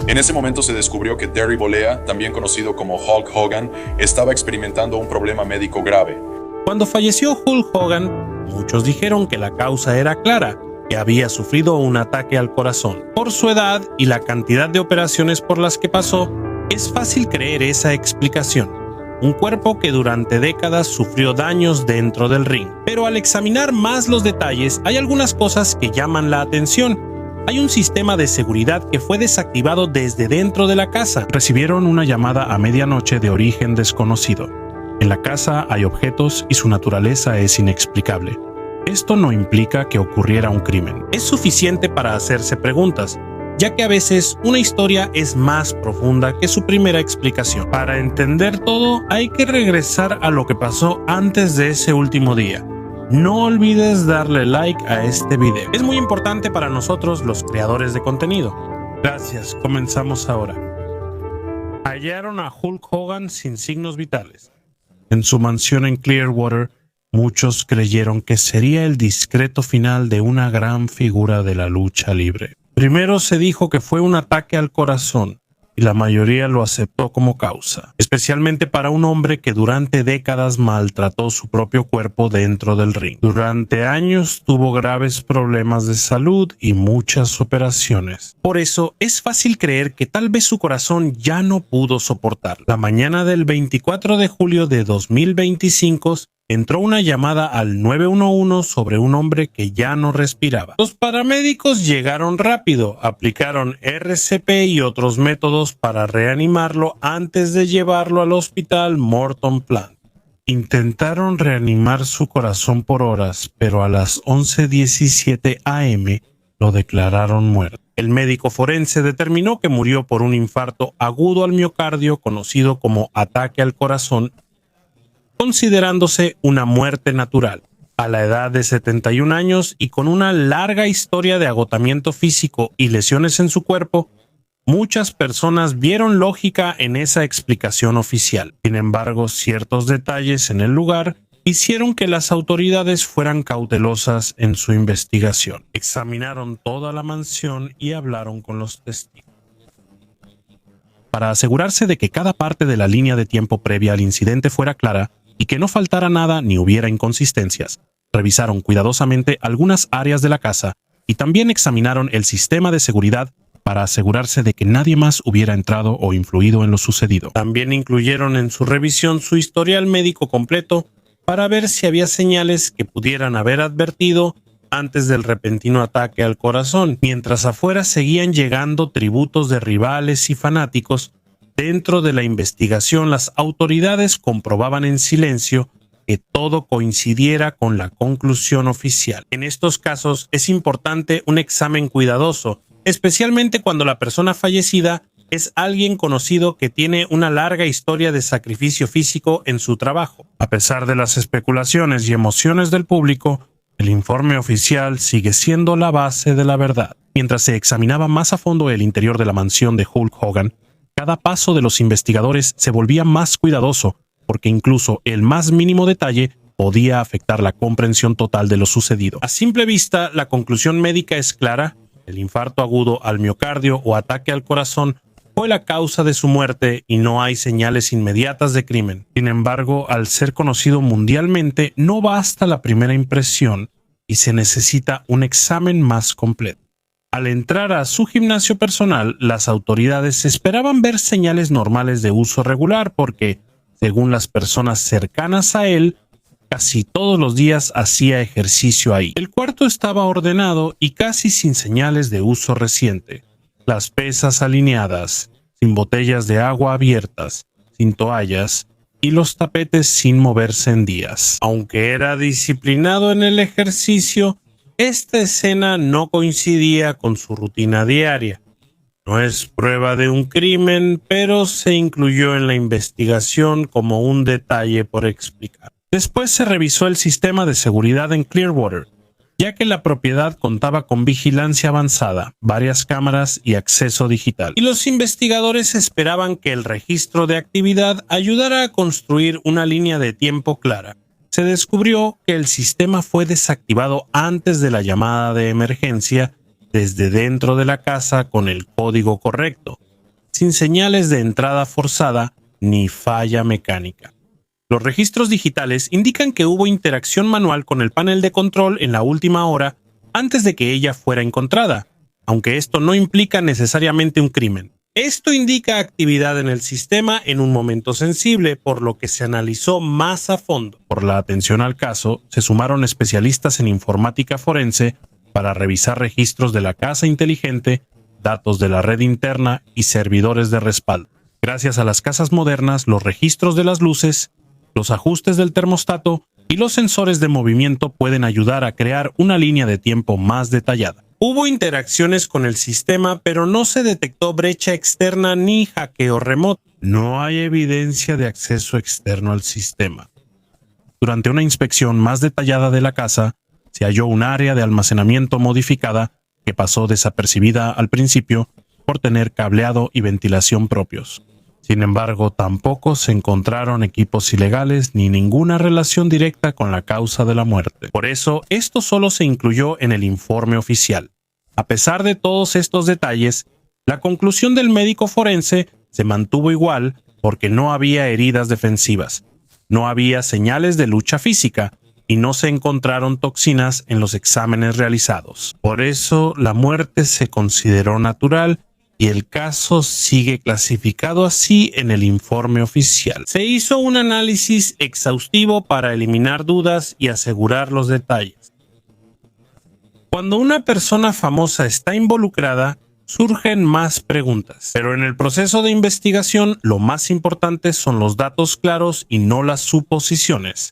En ese momento se descubrió que Terry Bollea, también conocido como Hulk Hogan, estaba experimentando un problema médico grave. Cuando falleció Hulk Hogan, muchos dijeron que la causa era clara, que había sufrido un ataque al corazón. Por su edad y la cantidad de operaciones por las que pasó, es fácil creer esa explicación. Un cuerpo que durante décadas sufrió daños dentro del ring. Pero al examinar más los detalles, hay algunas cosas que llaman la atención. Hay un sistema de seguridad que fue desactivado desde dentro de la casa. Recibieron una llamada a medianoche de origen desconocido. En la casa hay objetos y su naturaleza es inexplicable. Esto no implica que ocurriera un crimen. Es suficiente para hacerse preguntas, ya que a veces una historia es más profunda que su primera explicación. Para entender todo, hay que regresar a lo que pasó antes de ese último día. No olvides darle like a este video. Es muy importante para nosotros los creadores de contenido. Gracias, comenzamos ahora. Hallaron a Hulk Hogan sin signos vitales. En su mansión en Clearwater, muchos creyeron que sería el discreto final de una gran figura de la lucha libre. Primero se dijo que fue un ataque al corazón, y la mayoría lo aceptó como causa, especialmente para un hombre que durante décadas maltrató su propio cuerpo dentro del ring. Durante años tuvo graves problemas de salud y muchas operaciones. Por eso es fácil creer que tal vez su corazón ya no pudo soportar. La mañana del 24 de julio de 2025 entró una llamada al 911 sobre un hombre que ya no respiraba. Los paramédicos llegaron rápido, aplicaron RCP y otros métodos para reanimarlo antes de llevarlo al hospital Morton Plant. Intentaron reanimar su corazón por horas, pero a las 11:17 AM lo declararon muerto. El médico forense determinó que murió por un infarto agudo al miocardio conocido como ataque al corazón, considerándose una muerte natural. A la edad de 71 años y con una larga historia de agotamiento físico y lesiones en su cuerpo, muchas personas vieron lógica en esa explicación oficial. Sin embargo, ciertos detalles en el lugar hicieron que las autoridades fueran cautelosas en su investigación. Examinaron toda la mansión y hablaron con los testigos. Para asegurarse de que cada parte de la línea de tiempo previa al incidente fuera clara, y que no faltara nada ni hubiera inconsistencias, revisaron cuidadosamente algunas áreas de la casa y también examinaron el sistema de seguridad para asegurarse de que nadie más hubiera entrado o influido en lo sucedido. También incluyeron en su revisión su historial médico completo para ver si había señales que pudieran haber advertido antes del repentino ataque al corazón. Mientras afuera seguían llegando tributos de rivales y fanáticos, dentro de la investigación, las autoridades comprobaban en silencio que todo coincidiera con la conclusión oficial. En estos casos es importante un examen cuidadoso, especialmente cuando la persona fallecida es alguien conocido que tiene una larga historia de sacrificio físico en su trabajo. A pesar de las especulaciones y emociones del público, el informe oficial sigue siendo la base de la verdad. Mientras se examinaba más a fondo el interior de la mansión de Hulk Hogan, cada paso de los investigadores se volvía más cuidadoso, porque incluso el más mínimo detalle podía afectar la comprensión total de lo sucedido. A simple vista, la conclusión médica es clara: el infarto agudo al miocardio o ataque al corazón fue la causa de su muerte y no hay señales inmediatas de crimen. Sin embargo, al ser conocido mundialmente, no basta la primera impresión y se necesita un examen más completo. Al entrar a su gimnasio personal, las autoridades esperaban ver señales normales de uso regular porque, según las personas cercanas a él, casi todos los días hacía ejercicio ahí. El cuarto estaba ordenado y casi sin señales de uso reciente. Las pesas alineadas, sin botellas de agua abiertas, sin toallas y los tapetes sin moverse en días. Aunque era disciplinado en el ejercicio, esta escena no coincidía con su rutina diaria. No es prueba de un crimen, pero se incluyó en la investigación como un detalle por explicar. Después se revisó el sistema de seguridad en Clearwater, ya que la propiedad contaba con vigilancia avanzada, varias cámaras y acceso digital. Y los investigadores esperaban que el registro de actividad ayudara a construir una línea de tiempo clara. Se descubrió que el sistema fue desactivado antes de la llamada de emergencia desde dentro de la casa con el código correcto, sin señales de entrada forzada ni falla mecánica. Los registros digitales indican que hubo interacción manual con el panel de control en la última hora antes de que ella fuera encontrada, aunque esto no implica necesariamente un crimen. Esto indica actividad en el sistema en un momento sensible, por lo que se analizó más a fondo. Por la atención al caso, se sumaron especialistas en informática forense para revisar registros de la casa inteligente, datos de la red interna y servidores de respaldo. Gracias a las casas modernas, los registros de las luces, los ajustes del termostato y los sensores de movimiento pueden ayudar a crear una línea de tiempo más detallada. Hubo interacciones con el sistema, pero no se detectó brecha externa ni hackeo remoto. No hay evidencia de acceso externo al sistema. Durante una inspección más detallada de la casa, se halló un área de almacenamiento modificada que pasó desapercibida al principio por tener cableado y ventilación propios. Sin embargo, tampoco se encontraron equipos ilegales ni ninguna relación directa con la causa de la muerte. Por eso, esto solo se incluyó en el informe oficial. A pesar de todos estos detalles, la conclusión del médico forense se mantuvo igual porque no había heridas defensivas, no había señales de lucha física y no se encontraron toxinas en los exámenes realizados. Por eso, la muerte se consideró natural y el caso sigue clasificado así en el informe oficial. Se hizo un análisis exhaustivo para eliminar dudas y asegurar los detalles. Cuando una persona famosa está involucrada, surgen más preguntas. Pero en el proceso de investigación, lo más importante son los datos claros y no las suposiciones.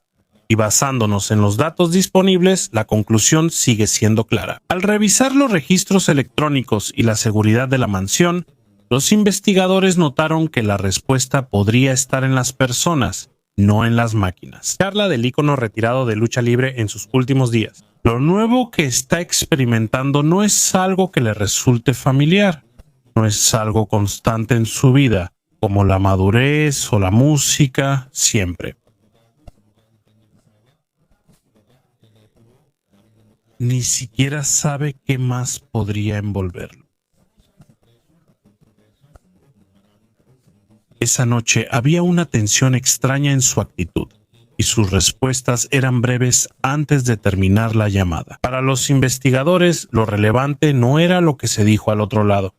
Y basándonos en los datos disponibles, la conclusión sigue siendo clara. Al revisar los registros electrónicos y la seguridad de la mansión, los investigadores notaron que la respuesta podría estar en las personas, no en las máquinas. Charla del ícono retirado de lucha libre en sus últimos días. Lo nuevo que está experimentando no es algo que le resulte familiar, no es algo constante en su vida, como la madurez o la música, siempre. Ni siquiera sabe qué más podría envolverlo. Esa noche había una tensión extraña en su actitud, y sus respuestas eran breves antes de terminar la llamada. Para los investigadores, lo relevante no era lo que se dijo al otro lado,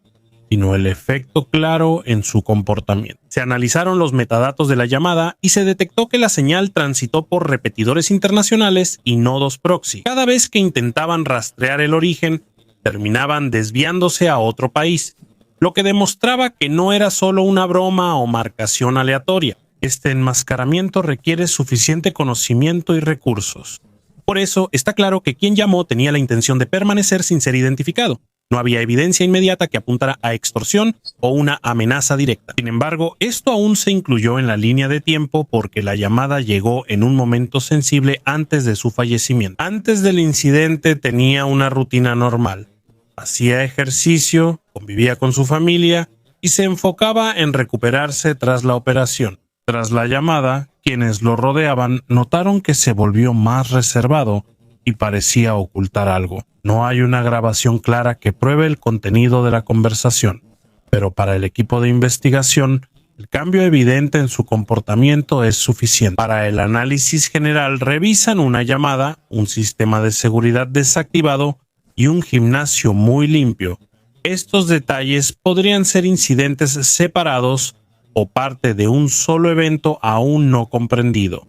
sino el efecto claro en su comportamiento. Se analizaron los metadatos de la llamada y se detectó que la señal transitó por repetidores internacionales y nodos proxy. Cada vez que intentaban rastrear el origen, terminaban desviándose a otro país, lo que demostraba que no era solo una broma o marcación aleatoria. Este enmascaramiento requiere suficiente conocimiento y recursos. Por eso, está claro que quien llamó tenía la intención de permanecer sin ser identificado. No había evidencia inmediata que apuntara a extorsión o una amenaza directa. Sin embargo, esto aún se incluyó en la línea de tiempo porque la llamada llegó en un momento sensible antes de su fallecimiento. Antes del incidente tenía una rutina normal. Hacía ejercicio, convivía con su familia y se enfocaba en recuperarse tras la operación. Tras la llamada, quienes lo rodeaban notaron que se volvió más reservado y parecía ocultar algo. No hay una grabación clara que pruebe el contenido de la conversación, pero para el equipo de investigación, el cambio evidente en su comportamiento es suficiente. Para el análisis general, revisan una llamada, un sistema de seguridad desactivado y un gimnasio muy limpio. Estos detalles podrían ser incidentes separados o parte de un solo evento aún no comprendido.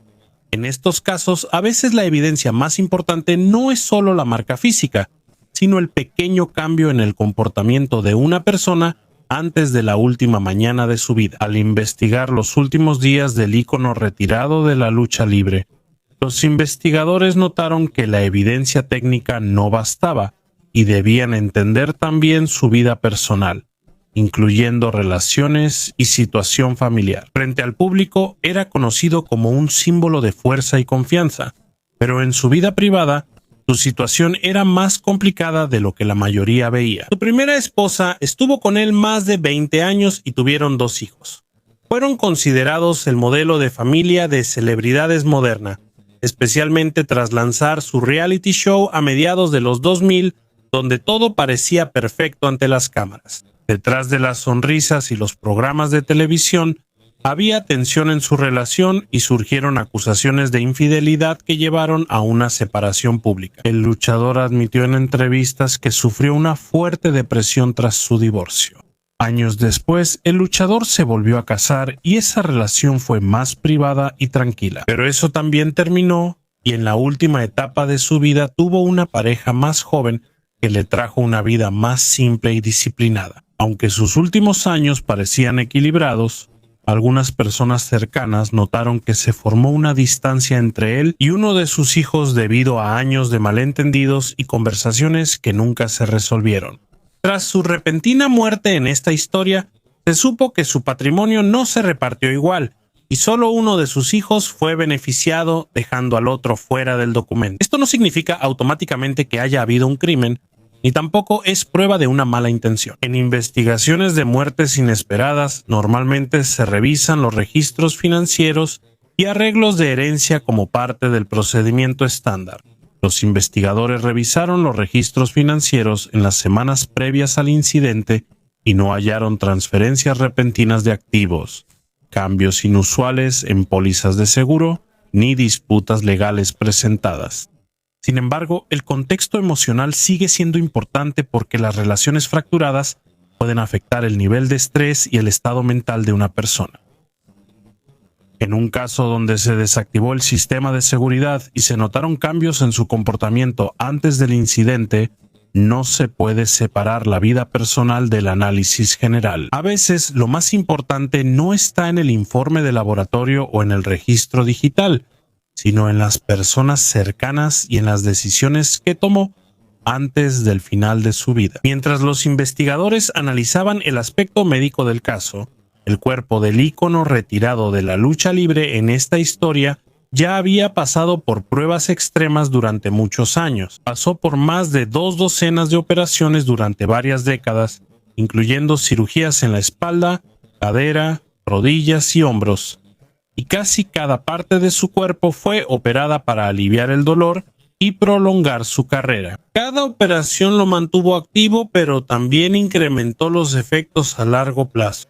En estos casos, a veces la evidencia más importante no es solo la marca física, sino el pequeño cambio en el comportamiento de una persona antes de la última mañana de su vida. Al investigar los últimos días del ícono retirado de la lucha libre, los investigadores notaron que la evidencia técnica no bastaba y debían entender también su vida personal, incluyendo relaciones y situación familiar. Frente al público era conocido como un símbolo de fuerza y confianza, pero en su vida privada, su situación era más complicada de lo que la mayoría veía. Su primera esposa estuvo con él más de 20 años y tuvieron 2 hijos. Fueron considerados el modelo de familia de celebridades moderna, especialmente tras lanzar su reality show a mediados de los 2000, donde todo parecía perfecto ante las cámaras. Detrás de las sonrisas y los programas de televisión, había tensión en su relación y surgieron acusaciones de infidelidad que llevaron a una separación pública. El luchador admitió en entrevistas que sufrió una fuerte depresión tras su divorcio. Años después, el luchador se volvió a casar y esa relación fue más privada y tranquila. Pero eso también terminó y en la última etapa de su vida tuvo una pareja más joven que le trajo una vida más simple y disciplinada. Aunque sus últimos años parecían equilibrados, algunas personas cercanas notaron que se formó una distancia entre él y uno de sus hijos debido a años de malentendidos y conversaciones que nunca se resolvieron. Tras su repentina muerte en esta historia, se supo que su patrimonio no se repartió igual y solo uno de sus hijos fue beneficiado, dejando al otro fuera del documento. Esto no significa automáticamente que haya habido un crimen, ni tampoco es prueba de una mala intención. En investigaciones de muertes inesperadas, normalmente se revisan los registros financieros y arreglos de herencia como parte del procedimiento estándar. Los investigadores revisaron los registros financieros en las semanas previas al incidente y no hallaron transferencias repentinas de activos, cambios inusuales en pólizas de seguro, ni disputas legales presentadas. Sin embargo, el contexto emocional sigue siendo importante porque las relaciones fracturadas pueden afectar el nivel de estrés y el estado mental de una persona. En un caso donde se desactivó el sistema de seguridad y se notaron cambios en su comportamiento antes del incidente, no se puede separar la vida personal del análisis general. A veces, lo más importante no está en el informe de laboratorio o en el registro digital, sino en las personas cercanas y en las decisiones que tomó antes del final de su vida. Mientras los investigadores analizaban el aspecto médico del caso, el cuerpo del ícono retirado de la lucha libre en esta historia ya había pasado por pruebas extremas durante muchos años. Pasó por más de 2 docenas de operaciones durante varias décadas, incluyendo cirugías en la espalda, cadera, rodillas y hombros. Y casi cada parte de su cuerpo fue operada para aliviar el dolor y prolongar su carrera. Cada operación lo mantuvo activo, pero también incrementó los efectos a largo plazo.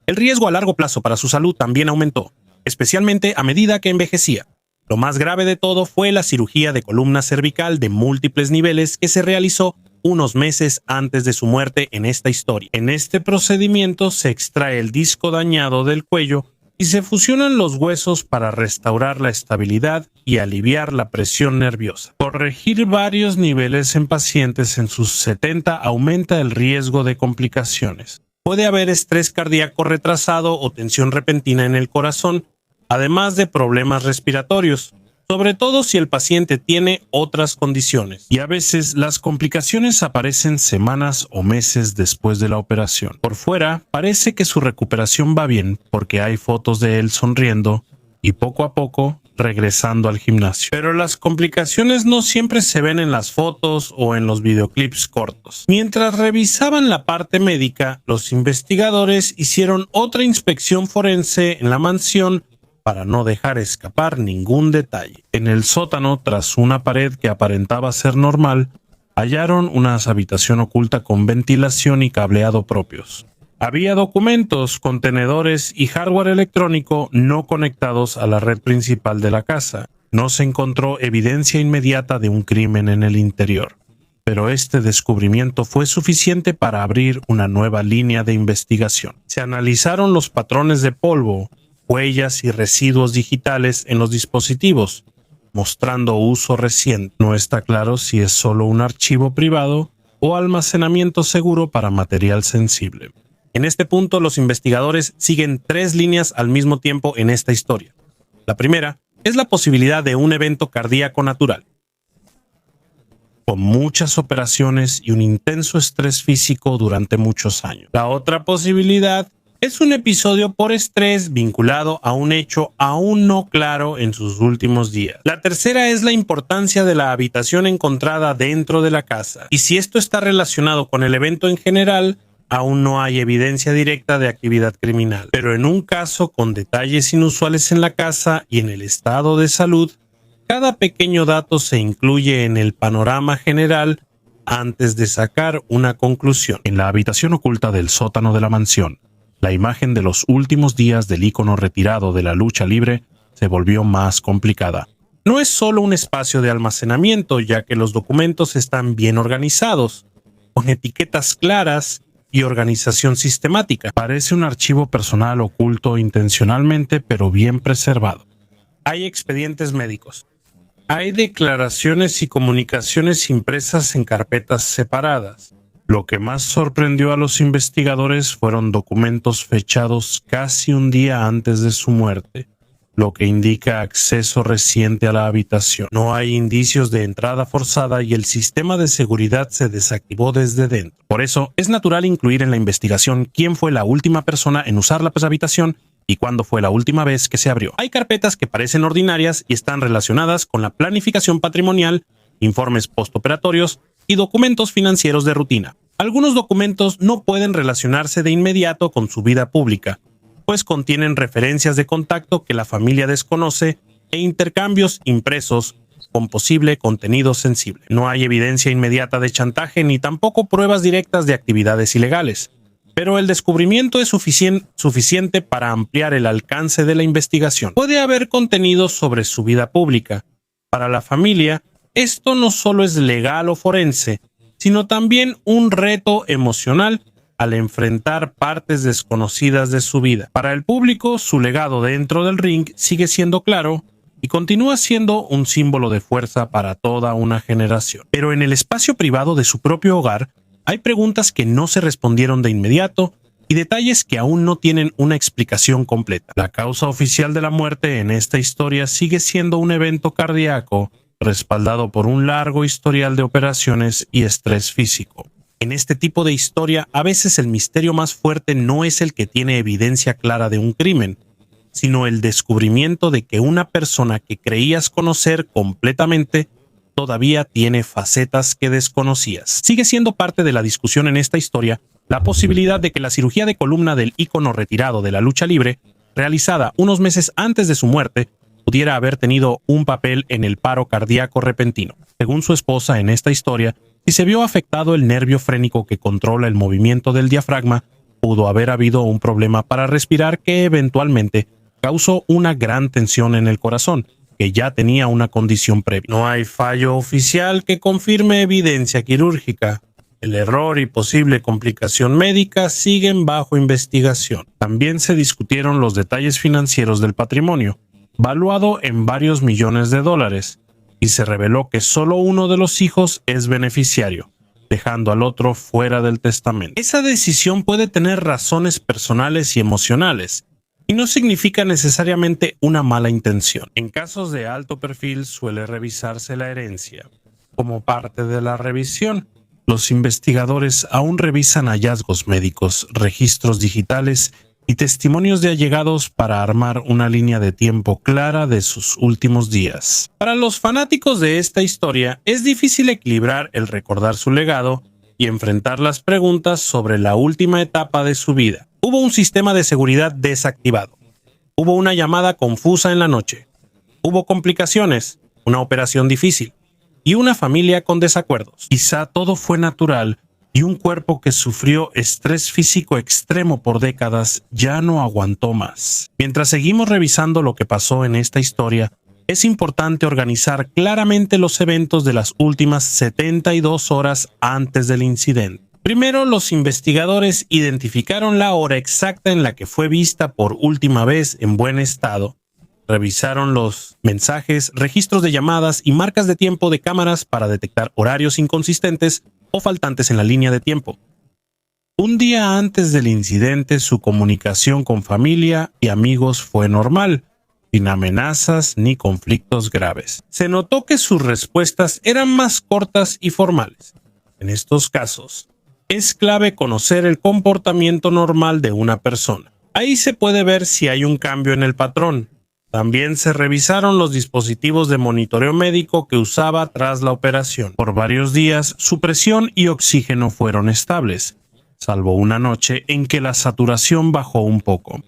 El riesgo a largo plazo para su salud también aumentó, especialmente a medida que envejecía. Lo más grave de todo fue la cirugía de columna cervical de múltiples niveles que se realizó unos meses antes de su muerte en esta historia. En este procedimiento se extrae el disco dañado del cuello y se fusionan los huesos para restaurar la estabilidad y aliviar la presión nerviosa. Corregir varios niveles en pacientes en sus 70 aumenta el riesgo de complicaciones. Puede haber estrés cardíaco retrasado o tensión repentina en el corazón, además de problemas respiratorios, sobre todo si el paciente tiene otras condiciones. Y a veces las complicaciones aparecen semanas o meses después de la operación. Por fuera, parece que su recuperación va bien porque hay fotos de él sonriendo y poco a poco regresando al gimnasio. Pero las complicaciones no siempre se ven en las fotos o en los videoclips cortos. Mientras revisaban la parte médica, los investigadores hicieron otra inspección forense en la mansión para no dejar escapar ningún detalle. En el sótano, tras una pared que aparentaba ser normal, hallaron una habitación oculta con ventilación y cableado propios. Había documentos, contenedores y hardware electrónico no conectados a la red principal de la casa. No se encontró evidencia inmediata de un crimen en el interior, pero este descubrimiento fue suficiente para abrir una nueva línea de investigación. Se analizaron los patrones de polvo, huellas y residuos digitales en los dispositivos, mostrando uso reciente. No está claro si es solo un archivo privado o almacenamiento seguro para material sensible. En este punto, los investigadores siguen 3 líneas al mismo tiempo en esta historia. La primera es la posibilidad de un evento cardíaco natural, con muchas operaciones y un intenso estrés físico durante muchos años. La otra posibilidad es un episodio por estrés vinculado a un hecho aún no claro en sus últimos días. La tercera es la importancia de la habitación encontrada dentro de la casa. Y si esto está relacionado con el evento en general, aún no hay evidencia directa de actividad criminal. Pero en un caso con detalles inusuales en la casa y en el estado de salud, cada pequeño dato se incluye en el panorama general antes de sacar una conclusión. En la habitación oculta del sótano de la mansión, la imagen de los últimos días del ícono retirado de la lucha libre se volvió más complicada. No es solo un espacio de almacenamiento, ya que los documentos están bien organizados, con etiquetas claras y organización sistemática. Parece un archivo personal oculto intencionalmente, pero bien preservado. Hay expedientes médicos. Hay declaraciones y comunicaciones impresas en carpetas separadas. Lo que más sorprendió a los investigadores fueron documentos fechados casi un día antes de su muerte, lo que indica acceso reciente a la habitación. No hay indicios de entrada forzada y el sistema de seguridad se desactivó desde dentro. Por eso, es natural incluir en la investigación quién fue la última persona en usar la habitación y cuándo fue la última vez que se abrió. Hay carpetas que parecen ordinarias y están relacionadas con la planificación patrimonial, informes postoperatorios y documentos financieros de rutina. Algunos documentos no pueden relacionarse de inmediato con su vida pública, pues contienen referencias de contacto que la familia desconoce e intercambios impresos con posible contenido sensible. No hay evidencia inmediata de chantaje ni tampoco pruebas directas de actividades ilegales, pero el descubrimiento es suficiente para ampliar el alcance de la investigación. Puede haber contenido sobre su vida pública. Para la familia, esto no solo es legal o forense, sino también un reto emocional al enfrentar partes desconocidas de su vida. Para el público, su legado dentro del ring sigue siendo claro y continúa siendo un símbolo de fuerza para toda una generación. Pero en el espacio privado de su propio hogar, hay preguntas que no se respondieron de inmediato y detalles que aún no tienen una explicación completa. La causa oficial de la muerte en esta historia sigue siendo un evento cardíaco respaldado por un largo historial de operaciones y estrés físico. En este tipo de historia, a veces el misterio más fuerte no es el que tiene evidencia clara de un crimen, sino el descubrimiento de que una persona que creías conocer completamente todavía tiene facetas que desconocías. Sigue siendo parte de la discusión en esta historia la posibilidad de que la cirugía de columna del ícono retirado de la lucha libre, realizada unos meses antes de su muerte, pudiera haber tenido un papel en el paro cardíaco repentino. Según su esposa en esta historia, si se vio afectado el nervio frénico que controla el movimiento del diafragma, pudo haber habido un problema para respirar que eventualmente causó una gran tensión en el corazón, que ya tenía una condición previa. No hay fallo oficial que confirme evidencia quirúrgica. El error y posible complicación médica siguen bajo investigación. También se discutieron los detalles financieros del patrimonio, valuado en varios millones de dólares, y se reveló que solo uno de los hijos es beneficiario, dejando al otro fuera del testamento. Esa decisión puede tener razones personales y emocionales, y no significa necesariamente una mala intención. En casos de alto perfil suele revisarse la herencia. Como parte de la revisión, los investigadores aún revisan hallazgos médicos, registros digitales y testimonios de allegados para armar una línea de tiempo clara de sus últimos días. Para los fanáticos de esta historia, es difícil equilibrar el recordar su legado y enfrentar las preguntas sobre la última etapa de su vida. Hubo un sistema de seguridad desactivado. Hubo una llamada confusa en la noche. Hubo complicaciones, una operación difícil y una familia con desacuerdos. Quizá todo fue natural y un cuerpo que sufrió estrés físico extremo por décadas ya no aguantó más. Mientras seguimos revisando lo que pasó en esta historia, es importante organizar claramente los eventos de las últimas 72 horas antes del incidente. Primero, los investigadores identificaron la hora exacta en la que fue vista por última vez en buen estado. Revisaron los mensajes, registros de llamadas y marcas de tiempo de cámaras para detectar horarios inconsistentes o faltantes en la línea de tiempo. Un día antes del incidente, su comunicación con familia y amigos fue normal, sin amenazas ni conflictos graves. Se notó que sus respuestas eran más cortas y formales. En estos casos, es clave conocer el comportamiento normal de una persona. Ahí se puede ver si hay un cambio en el patrón. También se revisaron los dispositivos de monitoreo médico que usaba tras la operación. Por varios días, su presión y oxígeno fueron estables, salvo una noche en que la saturación bajó un poco.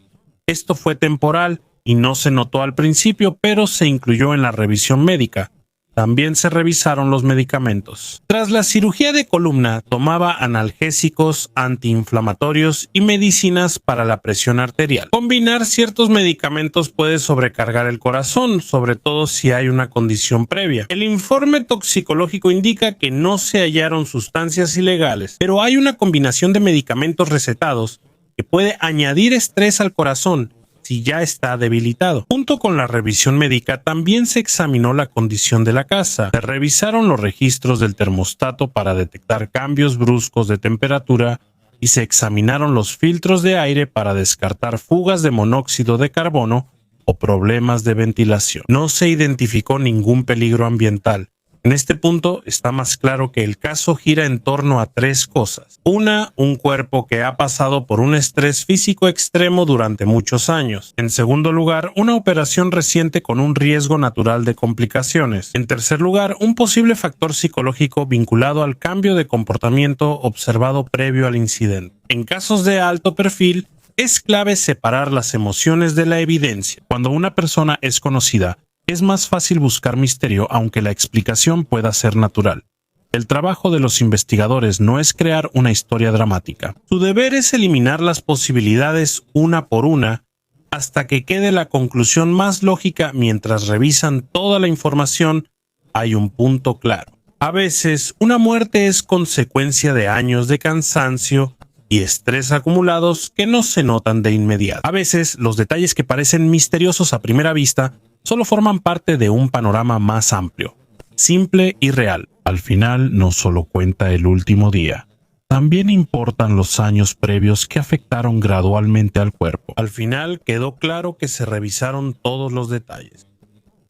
Esto fue temporal y no se notó al principio, pero se incluyó en la revisión médica. También se revisaron los medicamentos. Tras la cirugía de columna, tomaba analgésicos, antiinflamatorios y medicinas para la presión arterial. Combinar ciertos medicamentos puede sobrecargar el corazón, sobre todo si hay una condición previa. El informe toxicológico indica que no se hallaron sustancias ilegales, pero hay una combinación de medicamentos recetados que puede añadir estrés al corazón si ya está debilitado. Junto con la revisión médica, también se examinó la condición de la casa. Se revisaron los registros del termostato para detectar cambios bruscos de temperatura y se examinaron los filtros de aire para descartar fugas de monóxido de carbono o problemas de ventilación. No se identificó ningún peligro ambiental. En este punto está más claro que el caso gira en torno a tres cosas. Una, un cuerpo que ha pasado por un estrés físico extremo durante muchos años. En segundo lugar, una operación reciente con un riesgo natural de complicaciones. En tercer lugar, un posible factor psicológico vinculado al cambio de comportamiento observado previo al incidente. En casos de alto perfil, es clave separar las emociones de la evidencia. Cuando una persona es conocida, es más fácil buscar misterio aunque la explicación pueda ser natural. El trabajo de los investigadores no es crear una historia dramática. Su deber es eliminar las posibilidades una por una hasta que quede la conclusión más lógica. Mientras revisan toda la información, hay un punto claro. A veces, una muerte es consecuencia de años de cansancio y estrés acumulados que no se notan de inmediato. A veces, los detalles que parecen misteriosos a primera vista solo forman parte de un panorama más amplio, simple y real. Al final, no solo cuenta el último día, también importan los años previos que afectaron gradualmente al cuerpo. Al final, quedó claro que se revisaron todos los detalles.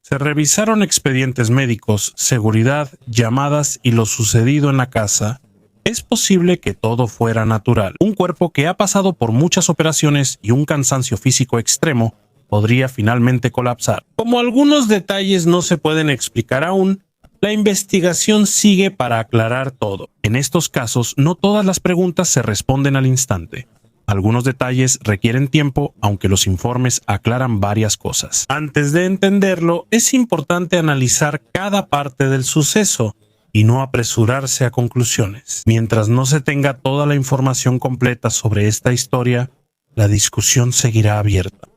Se revisaron expedientes médicos, seguridad, llamadas y lo sucedido en la casa. Es posible que todo fuera natural. Un cuerpo que ha pasado por muchas operaciones y un cansancio físico extremo podría finalmente colapsar. Como algunos detalles no se pueden explicar aún, la investigación sigue para aclarar todo. En estos casos, no todas las preguntas se responden al instante. Algunos detalles requieren tiempo, aunque los informes aclaran varias cosas. Antes de entenderlo, es importante analizar cada parte del suceso y no apresurarse a conclusiones. Mientras no se tenga toda la información completa sobre esta historia, la discusión seguirá abierta.